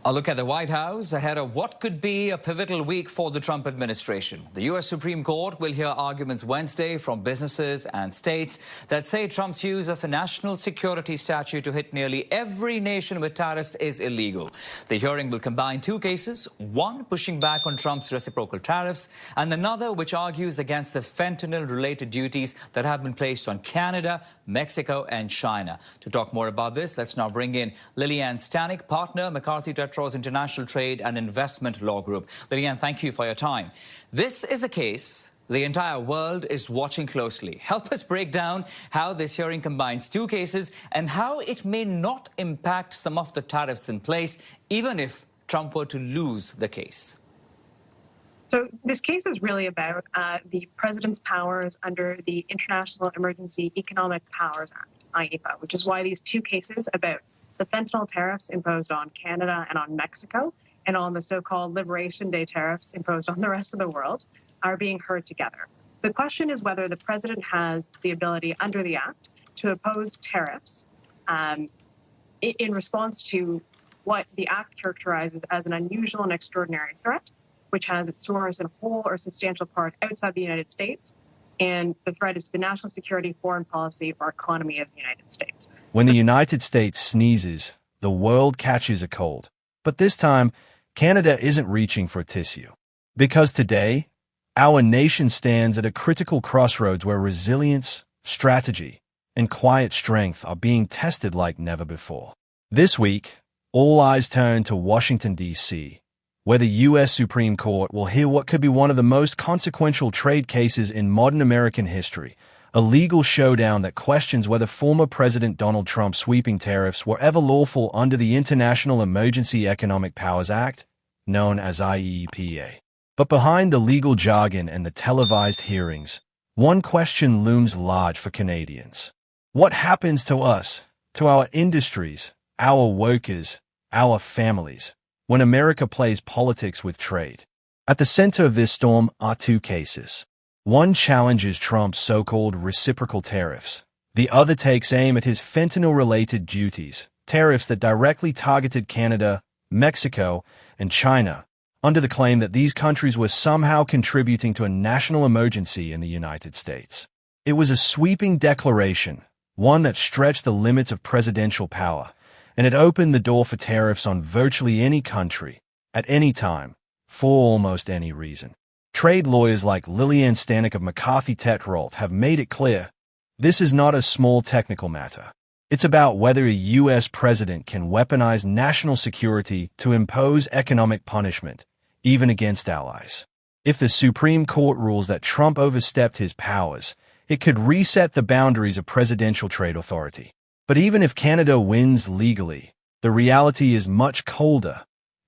A look at the White House ahead of what could be a pivotal week for the Trump administration. The U.S. Supreme Court will hear arguments Wednesday from businesses and states that say Trump's use of a national security statute to hit nearly every nation with tariffs is illegal. The hearing will combine two cases, one pushing back on Trump's reciprocal tariffs and another which argues against the fentanyl-related duties that have been placed on Canada, Mexico and China. To talk more about this, let's now bring in Lillian Stanek, partner, McCarthy International Trade and Investment Law Group. Lillian, thank you for your time. This is a case the entire world is watching closely. Help us break down how this hearing combines two cases and how it may not impact some of the tariffs in place, even if Trump were to lose the case. So this case is really about the president's powers under the International Emergency Economic Powers Act, IEPA, which is why these two cases about the fentanyl tariffs imposed on Canada and on Mexico, and on the so-called Liberation Day tariffs imposed on the rest of the world, are being heard together. The question is whether the president has the ability under the Act to impose tariffs in response to what the Act characterizes as an unusual and extraordinary threat, which has its source in whole or substantial part outside the United States, and the threat is to the national security, foreign policy, or economy of the United States. When the United States sneezes, the world catches a cold. But this time, Canada isn't reaching for tissue. Because today, our nation stands at a critical crossroads where resilience, strategy, and quiet strength are being tested like never before. This week, all eyes turn to Washington, D.C., where the U.S. Supreme Court will hear what could be one of the most consequential trade cases in modern American history, a legal showdown that questions whether former President Donald Trump's sweeping tariffs were ever lawful under the International Emergency Economic Powers Act, known as IEEPA. But behind the legal jargon and the televised hearings, one question looms large for Canadians. What happens to us, to our industries, our workers, our families, when America plays politics with trade? At the center of this storm are two cases. One challenges Trump's so-called reciprocal tariffs. The other takes aim at his fentanyl-related duties, tariffs that directly targeted Canada, Mexico, and China, under the claim that these countries were somehow contributing to a national emergency in the United States. It was a sweeping declaration, one that stretched the limits of presidential power, and it opened the door for tariffs on virtually any country, at any time, for almost any reason. Trade lawyers like Lillian Stanek of McCarthy have made it clear, this is not a small technical matter. It's about whether a U.S. president can weaponize national security to impose economic punishment, even against allies. If the Supreme Court rules that Trump overstepped his powers, it could reset the boundaries of presidential trade authority. But even if Canada wins legally, the reality is much colder.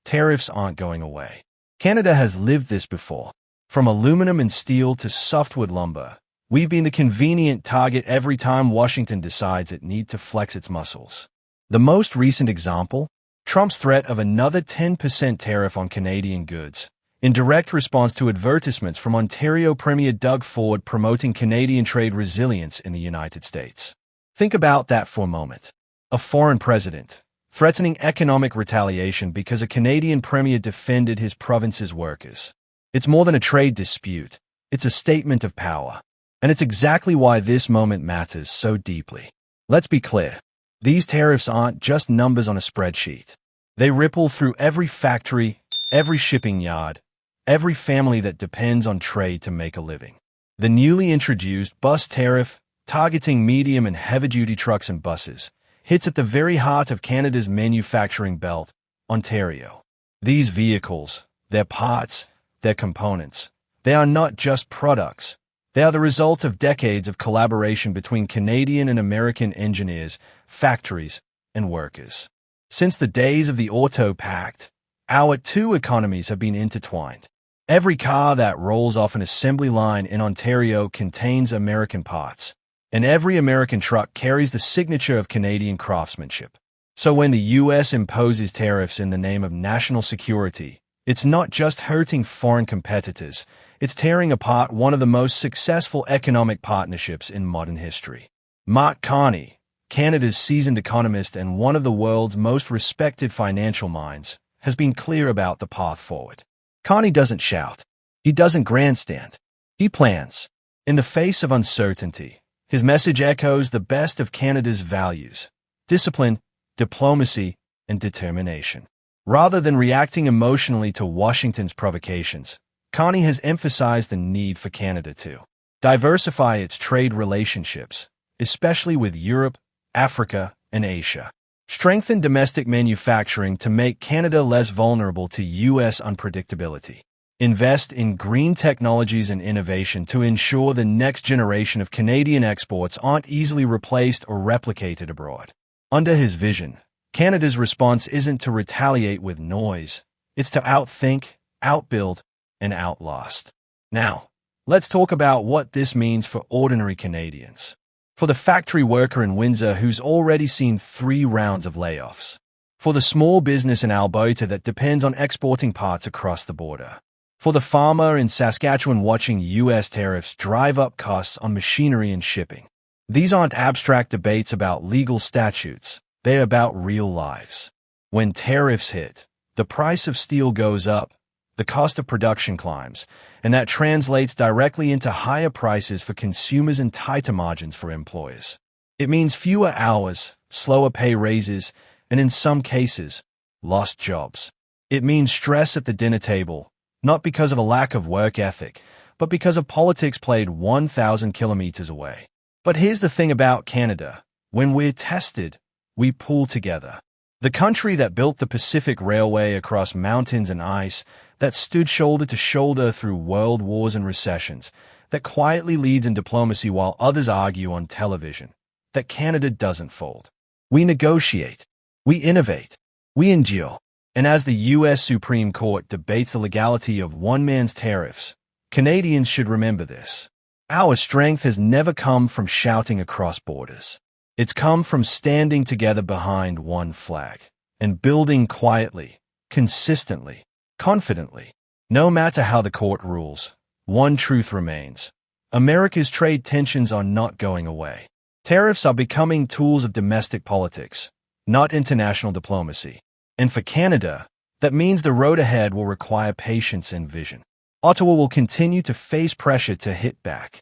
Tariffs aren't going away. Canada has lived this before. From aluminum and steel to softwood lumber, we've been the convenient target every time Washington decides it needs to flex its muscles. The most recent example? Trump's threat of another 10% tariff on Canadian goods, in direct response to advertisements from Ontario Premier Doug Ford promoting Canadian trade resilience in the United States. Think about that for a moment. A foreign president, threatening economic retaliation because a Canadian premier defended his province's workers. It's more than a trade dispute. It's a statement of power. And it's exactly why this moment matters so deeply. Let's be clear. These tariffs aren't just numbers on a spreadsheet. They ripple through every factory, every shipping yard, every family that depends on trade to make a living. The newly introduced bus tariff, targeting medium and heavy-duty trucks and buses, hits at the very heart of Canada's manufacturing belt, Ontario. These vehicles, their parts, their components, they are not just products. They are the result of decades of collaboration between Canadian and American engineers, factories, and workers. Since the days of the Auto Pact, our two economies have been intertwined. Every car that rolls off an assembly line in Ontario contains American parts, and every American truck carries the signature of Canadian craftsmanship. So when the U.S. imposes tariffs in the name of national security, it's not just hurting foreign competitors, it's tearing apart one of the most successful economic partnerships in modern history. Mark Carney, Canada's seasoned economist and one of the world's most respected financial minds, has been clear about the path forward. CARNEY doesn't shout. He doesn't grandstand. He plans. In the face of uncertainty, his message echoes the best of Canada's values: discipline, diplomacy, and determination. Rather than reacting emotionally to Washington's provocations, CARNEY has emphasized the need for Canada to diversify its trade relationships, especially with Europe, Africa, and Asia. Strengthen domestic manufacturing to make Canada less vulnerable to U.S. unpredictability. Invest in green technologies and innovation to ensure the next generation of Canadian exports aren't easily replaced or replicated abroad. Under his vision, Canada's response isn't to retaliate with noise. It's to outthink, outbuild, and outlast. Now, let's talk about what this means for ordinary Canadians. For the factory worker in Windsor who's already seen 3 rounds of layoffs. For the small business in Alberta that depends on exporting parts across the border. For the farmer in Saskatchewan watching U.S. tariffs drive up costs on machinery and shipping. These aren't abstract debates about legal statutes. They're about real lives. When tariffs hit, the price of steel goes up, the cost of production climbs, and that translates directly into higher prices for consumers and tighter margins for employers. It means fewer hours, slower pay raises, and in some cases, lost jobs. It means stress at the dinner table, not because of a lack of work ethic, but because of politics played 1,000 kilometers away. But here's the thing about Canada. When we're tested, we pull together. The country that built the Pacific Railway across mountains and ice, that stood shoulder to shoulder through world wars and recessions, that quietly leads in diplomacy while others argue on television, that Canada doesn't fold. We negotiate. We innovate. We endure. And as the U.S. Supreme Court debates the legality of one man's tariffs, Canadians should remember this. Our strength has never come from shouting across borders. It's come from standing together behind one flag and building quietly, consistently, confidently. No matter how the court rules, one truth remains. America's trade tensions are not going away. Tariffs are becoming tools of domestic politics, not international diplomacy. And for Canada, that means the road ahead will require patience and vision. Ottawa will continue to face pressure to hit back.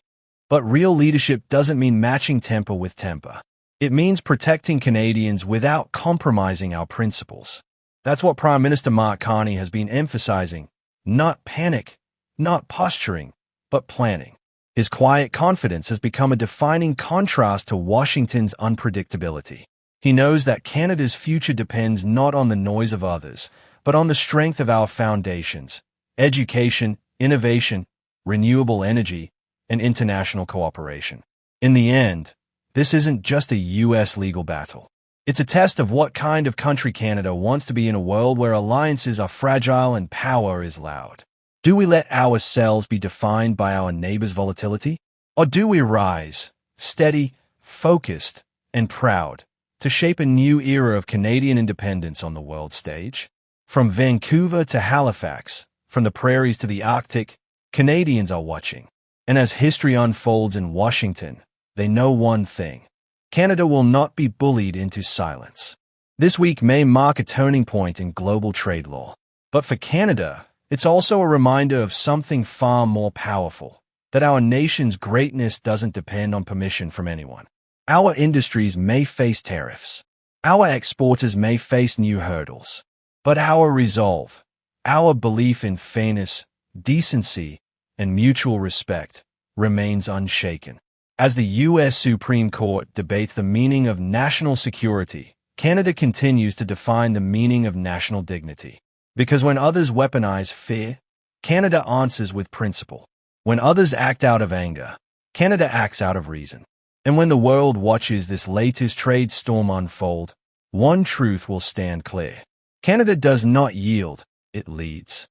But real leadership doesn't mean matching temper with temper. It means protecting Canadians without compromising our principles. That's what Prime Minister Mark Carney has been emphasizing. Not panic, not posturing, but planning. His quiet confidence has become a defining contrast to Washington's unpredictability. He knows that Canada's future depends not on the noise of others, but on the strength of our foundations: education, innovation, renewable energy, and international cooperation. In the end, this isn't just a U.S. legal battle. It's a test of what kind of country Canada wants to be in a world where alliances are fragile and power is loud. Do we let ourselves be defined by our neighbors' volatility? Or do we rise, steady, focused, and proud, to shape a new era of Canadian independence on the world stage? From Vancouver to Halifax, from the prairies to the Arctic, Canadians are watching. And as history unfolds in Washington, they know one thing: Canada will not be bullied into silence. This week may mark a turning point in global trade law. But for Canada, it's also a reminder of something far more powerful: that our nation's greatness doesn't depend on permission from anyone. Our industries may face tariffs. Our exporters may face new hurdles. But our resolve, our belief in fairness, decency, and mutual respect remains unshaken. As the U.S. Supreme Court debates the meaning of national security, Canada continues to define the meaning of national dignity. Because when others weaponize fear, Canada answers with principle. When others act out of anger, Canada acts out of reason. And when the world watches this latest trade storm unfold, one truth will stand clear: Canada does not yield, it leads.